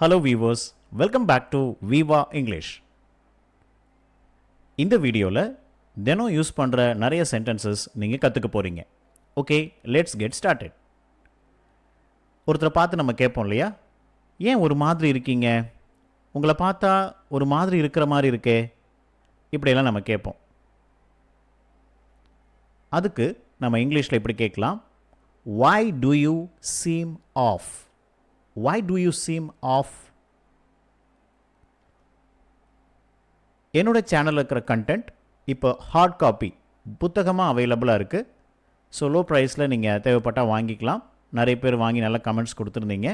Hello viewers, welcome back to Viva English. இந்த வீடியோவில் தினம் யூஸ் பண்ணுற நிறைய சென்டென்சஸ் நீங்கள் கற்றுக்க போகிறீங்க. Okay, let's get started. ஒருத்தரை பார்த்து நம்ம கேட்போம் இல்லையா, ஏன் ஒரு மாதிரி இருக்கீங்க, உங்களை பார்த்தா ஒரு மாதிரி இருக்கிற மாதிரி இருக்கே, இப்படியெல்லாம் நம்ம கேட்போம். அதுக்கு நம்ம இங்கிலீஷில் இப்படி கேட்கலாம், why do you seem off? Why do you seem off? என்னோட சேனலில் இருக்கிற கண்டென்ட் இப்போ ஹார்ட் காப்பி புத்தகமாக அவைலபிளாக இருக்குது. ஸோ லோ ப்ரைஸில் நீங்கள் தேவைப்பட்டால் வாங்கிக்கலாம். நிறைய பேர் வாங்கி நல்ல கமெண்ட்ஸ் கொடுத்துருந்தீங்க.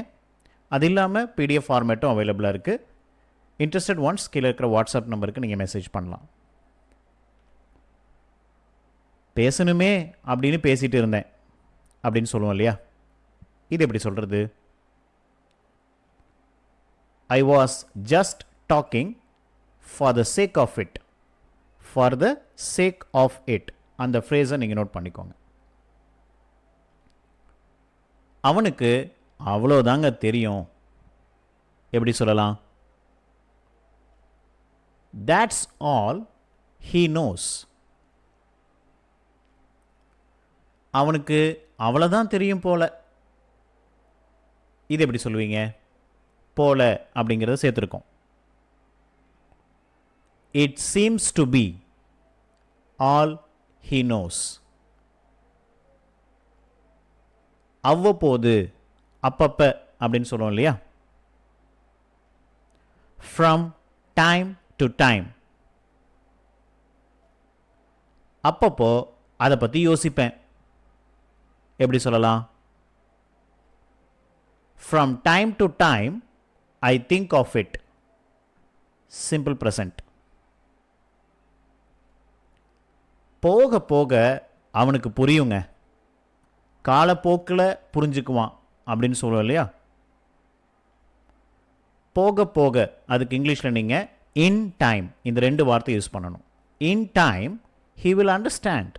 அது இல்லாமல் பிடிஎஃப் ஃபார்மேட்டும் அவைலபிளாக இருக்குது. இன்ட்ரெஸ்டட் ஒன்ஸ் கீழே இருக்கிற வாட்ஸ்அப் நம்பருக்கு நீங்கள் மெசேஜ் பண்ணலாம். பேசணுமே அப்படின்னு பேசிகிட்டு இருந்தேன் அப்படின்னு சொல்லுவோம் இல்லையா, இது எப்படி சொல்கிறது? I was just talking for the sake of it. For the sake of it. அந்த ஃப்ரேஸை நீங்கள் நோட் பண்ணிக்கோங்க. அவனுக்கு அவ்வளோதாங்க தெரியும், எப்படி சொல்லலாம்? That's all he knows. அவனுக்கு அவ்வளோதான் தெரியும் போல. இது எப்படி சொல்லுவீங்க? போல அப்படிங்கிறத சேர்த்துருக்கோம். It seems to be all he knows. அவ்வப்போது, அப்பப்ப அப்படின்னு சொல்லுவோம் இல்லையா, ஃப்ரம் டைம் டு டைம். அப்பப்போ அதை பற்றி யோசிப்பேன், எப்படி சொல்லலாம்? From time to time, I think of it. Simple present. போக போக அவனுக்கு புரியுங்க, காலப்போக்கில் புரிஞ்சுக்குவான் அப்படின்னு சொல்லுவோம் இல்லையா. போக போக, அதுக்கு இங்கிலீஷில் நீங்கள் in time இந்த ரெண்டு வார்த்தை யூஸ் பண்ணணும். In time, he will understand.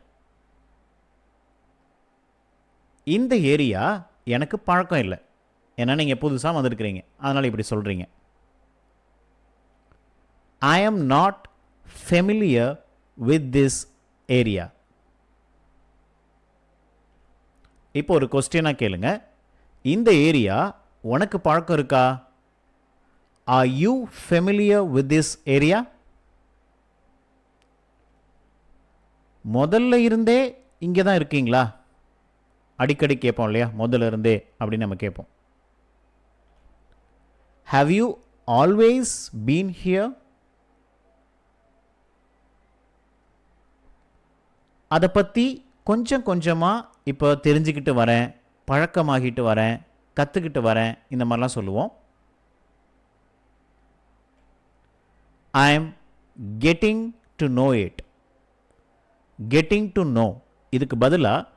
இந்த ஏரியா எனக்கு பழக்கம் இல்லை, ஏன்னா நீங்கள் புதுசாக வந்திருக்கிறீங்க, அதனால் இப்படி சொல்கிறீங்க. I am not familiar with this area. இப்போ ஒரு கொஸ்டினாக கேளுங்க, இந்த ஏரியா உனக்கு பழக்கம் இருக்கா? Are you familiar with this area? முதல்ல இருந்தே இங்கே தான் இருக்கீங்களா? அடிக்கடி கேட்போம் இல்லையா, முதல்ல இருந்தே அப்படின்னு நம்ம கேட்போம். Have you always been here? அதை பற்றி கொஞ்சம் கொஞ்சமாக இப்போ தெரிஞ்சுக்கிட்டு வரேன், பழக்கமாகிட்டு வரேன், கற்றுக்கிட்டு வரேன், இந்த மாதிரிலாம் சொல்லுவோம். I am getting to know it. Getting to know இதுக்கு பதிலாக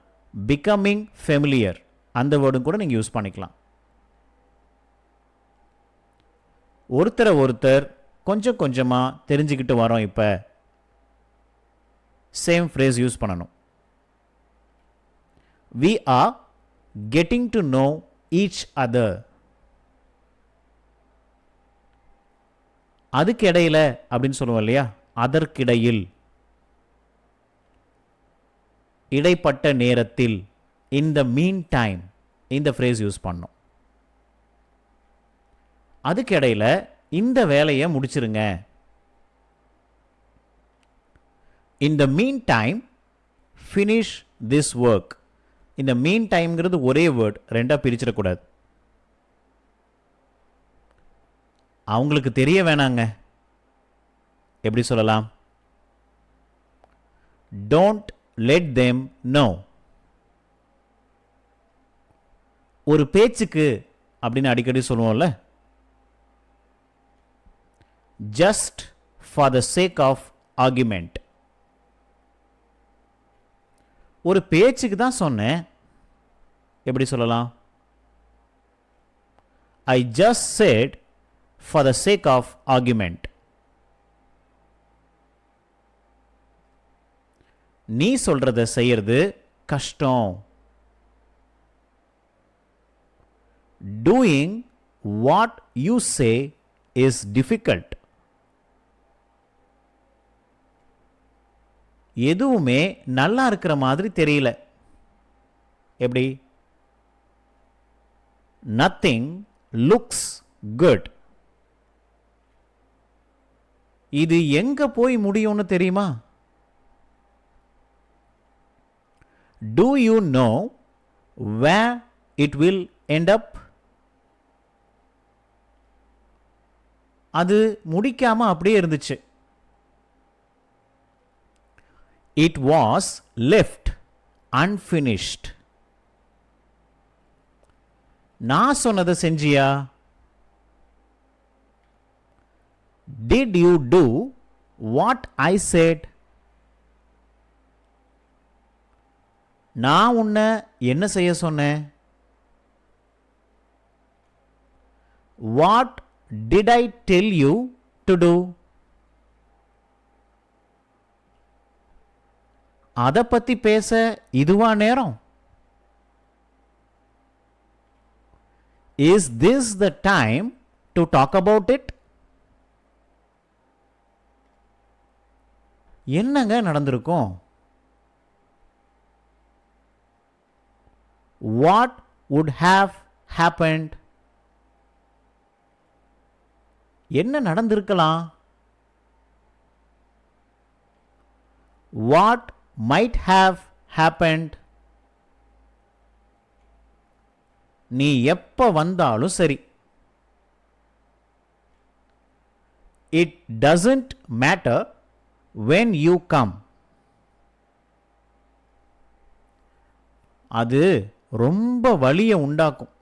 becoming familiar அந்த வேர்டும் கூட நீங்கள் யூஸ் பண்ணிக்கலாம். ஒருத்தரை ஒருத்தர் கொஞ்சம் கொஞ்சமாக தெரிஞ்சுக்கிட்டு வரோம். இப்போ சேம் ஃப்ரேஸ் யூஸ் பண்ணணும். We are getting to know each other. அதுக்கு இடையில அப்படின்னு சொல்லுவோம் இல்லையா, அதற்கிடையில், இடைப்பட்ட நேரத்தில், in the meantime இந்த ஃப்ரேஸ் யூஸ் பண்ணணும். அதுக்கு இடையில இந்த வேலையை முடிச்சிருங்க. In the meantime, finish this work. இந்த மீன் டைம்ங்கிறது ஒரே வேர்ட், ரெண்டாக பிரிச்சிடக்கூடாது. அவங்களுக்கு தெரிய வேணாங்க, எப்படி சொல்லலாம்? Don't let them know. ஒரு பேச்சுக்கு அப்படின்னு அடிக்கடி சொல்லுவோம்ல, just for the sake of argument. ஒரு பேச்சுக்கு தான் சொன்னேன், எப்படி சொல்லலாம்? I just said for the sake of argument. நீ சொல்றத செய்யறது கஷ்டம். Doing what you say is difficult. எதுவுமே நல்லா இருக்கிற மாதிரி தெரியல. எப்படி? Nothing looks good. இது எங்க போய் முடியும்னு தெரியுமா? Do you know where it will end up? அது முடிக்காம அப்படியே இருந்துச்சு. It was left unfinished. நான் சொன்னதை செஞ்சியா? Did you do what I said? நான் உன்னை என்ன செய்ய சொன்னேன்? What did I tell you to do? அதை பத்தி பேச இதுவா நேரம்? Is this the time to talk about it? என்னங்க நடந்திருக்கும்? What would have happened? என்ன நடந்திருக்கலாம்? What might have happened? நீ எப்ப வந்தாலும் சரி. It doesn't matter when you come. அது ரொம்ப வலியை உண்டாக்கும்.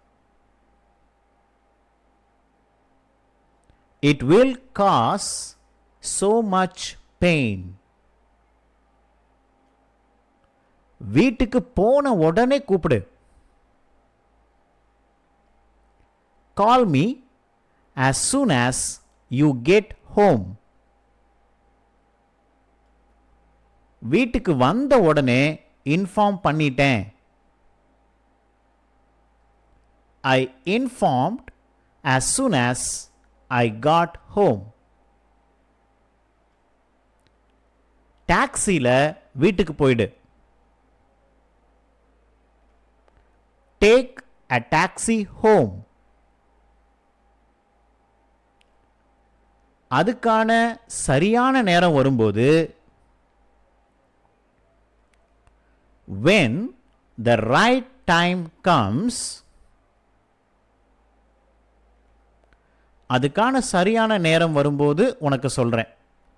It will cause so much pain. வீட்டுக்கு போன உடனே கூப்பிடு. Call me as soon as you get home. வீட்டுக்கு வந்த உடனே இன்ஃபார்ம் பண்ணிட்டேன். I informed as soon as I got home. டாக்ஸில வீட்டுக்கு போயிடு. Take a taxi home. அதுக்கான சரியான நேரம் வரும்போது when the right time comes, அதுக்கான சரியான நேரம் வரும்போது உனக்கு சொல்றேன்.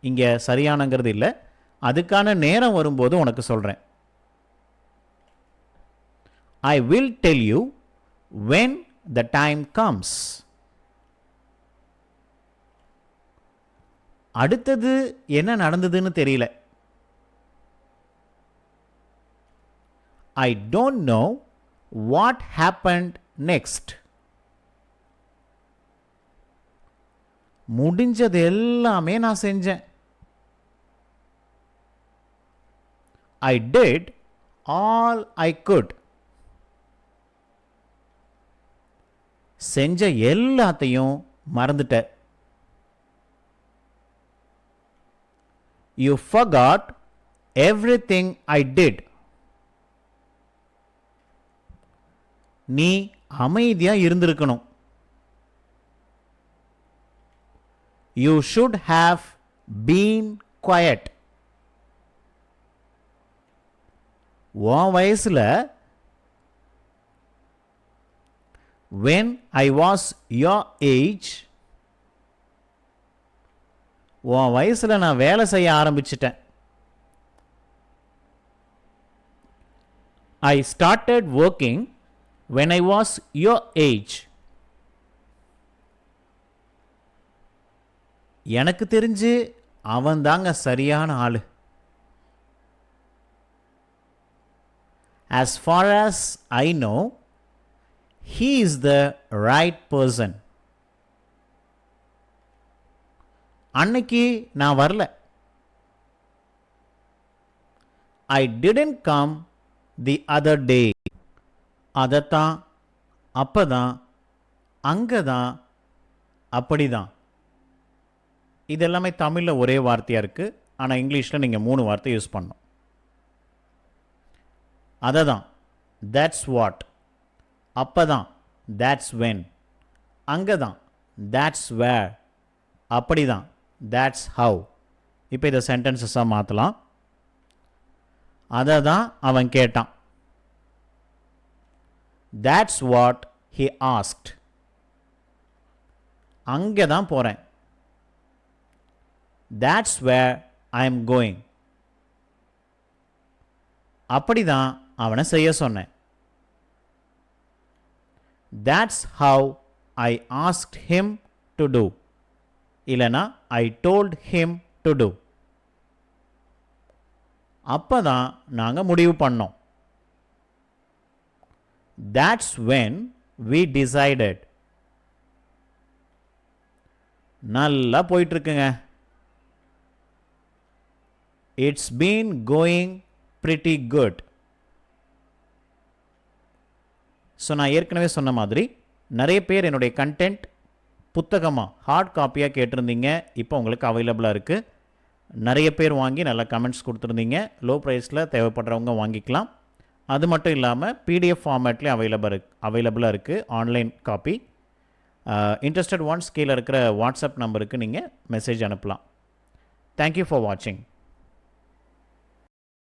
இங்க சரியானங்கிறது இல்லை, அதுக்கான நேரம் வரும்போது உனக்கு சொல்றேன். I will tell you when the time comes. அடுத்தது என்ன நடந்ததுன்னு தெரியல. I don't know what happened next. முடிஞ்சது எல்லாமே நான் செஞ்சேன். I did all I could. செஞ்ச எல்லாத்தையும் மறந்துட்ட. You forgot everything I did. நீ அமைதியா இருந்திருக்கணும். You should have been quiet. உன் வயசுல when I was your age, உன் வயசுல நான் வேலை செய்ய ஆரம்பிச்சிட்டேன். I started working when I was your age. எனக்கு தெரிஞ்சு அவன் தாங்க சரியான ஆளு. As far as I know, he is the right person. அன்னைக்கு நான் வரல. I didn't come the other day. அதத்தான், அப்பதான், அங்கே தான், அப்படி தான். இது எல்லாமே தமிழில் ஒரே வார்த்தையாக இருக்குது. ஆனால் இங்கிலீஷில் நீங்கள் 3 வார்த்தை யூஸ் பண்ணணும். அதை தான் that's what. அப்போ தான் that's when. அங்கே தான் that's where. அப்படி தான் that's how. இப்போ இதை சென்டென்சஸாக மாற்றலாம். அதை தான் அவன் கேட்டான். that's what he asked. அங்கே தான் போகிறேன். that's where I am going. அப்படி தான் அவனை செய்ய சொன்னேன். that's how I asked him to do. இல்லைனா I told him to do. அப்போ தான் நாங்கள் முடிவு பண்ணோம். that's when we decided. நல்லா போயிட்டுருக்குங்க. it's been going pretty good. So நான் ஏற்கனவே சொன்ன மாதிரி நிறைய பேர் என்னுடைய கண்டென்ட் புத்தகமாக ஹார்ட் காப்பியாக கேட்டிருந்தீங்க. இப்போ உங்களுக்கு அவைலபிளாக இருக்குது. நிறைய பேர் வாங்கி நல்ல கமெண்ட்ஸ் கொடுத்துருந்தீங்க. லோ ப்ரைஸில் தேவைப்படுறவங்க வாங்கிக்கலாம். அது மட்டும் இல்லாமல் பிடிஎஃப் ஃபார்மேட்லேயும் அவைலபிளாக இருக்குது ஆன்லைன் காப்பி. இன்ட்ரெஸ்டட் ஒன்ஸ் கீழே இருக்கிற வாட்ஸ்அப் நம்பருக்கு நீங்கள் மெசேஜ் அனுப்பலாம். தேங்க்யூ ஃபார் வாட்சிங்.